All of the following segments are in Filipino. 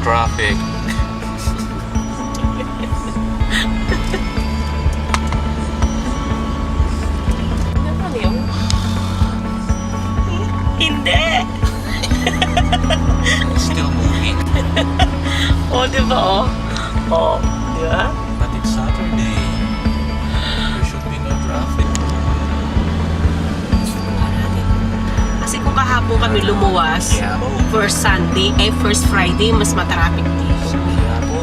traffic. Ano yun? Hindi! Still moving. O, diba o? O, diba? But it's Saturday. There should be no traffic. Kasi kung kahapon kami lumuwas, first Friday, mas matraffic dito. Kaya po.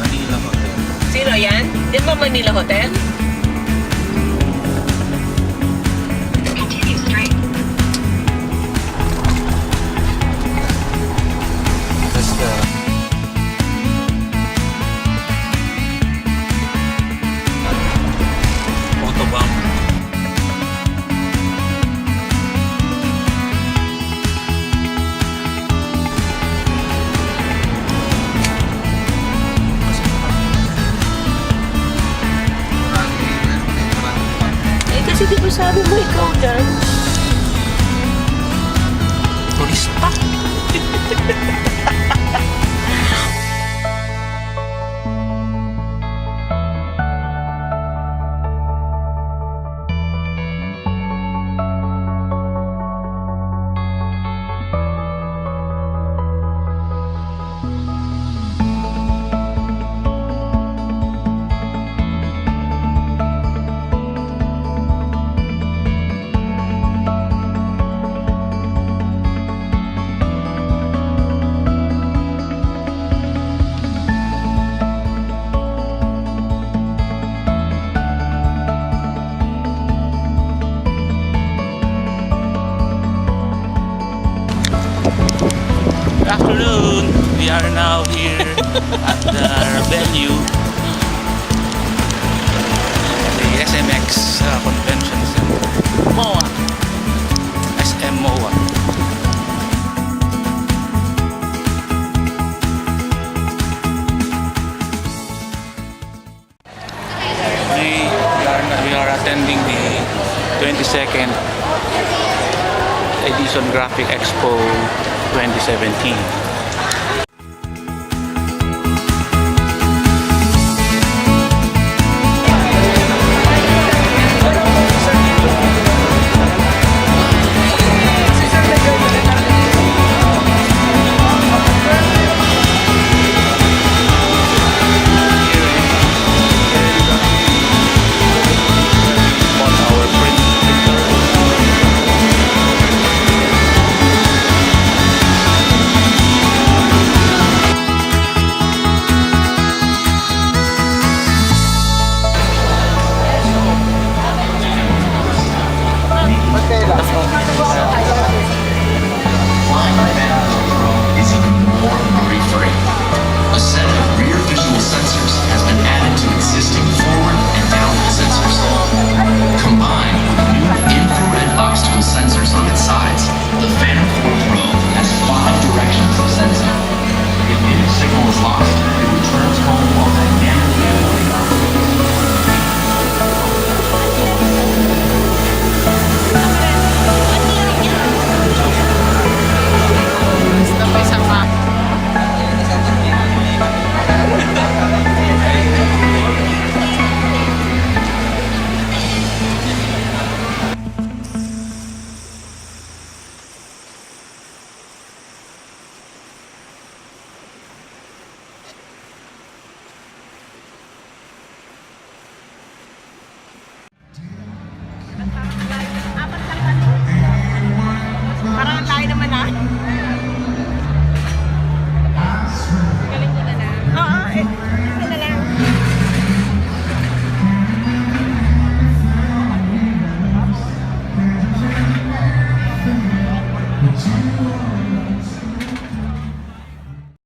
Manila Hotel. Sino yan? Di ba Manila Hotel? That's the Autobahn. Eh, kasi di ba sabi mo ikaw dyan? Turista. Good afternoon. We are now here at the venue, the SMX Convention Center, MOA. SM MOA. We are attending the 22nd edition Graphic Expo 2017.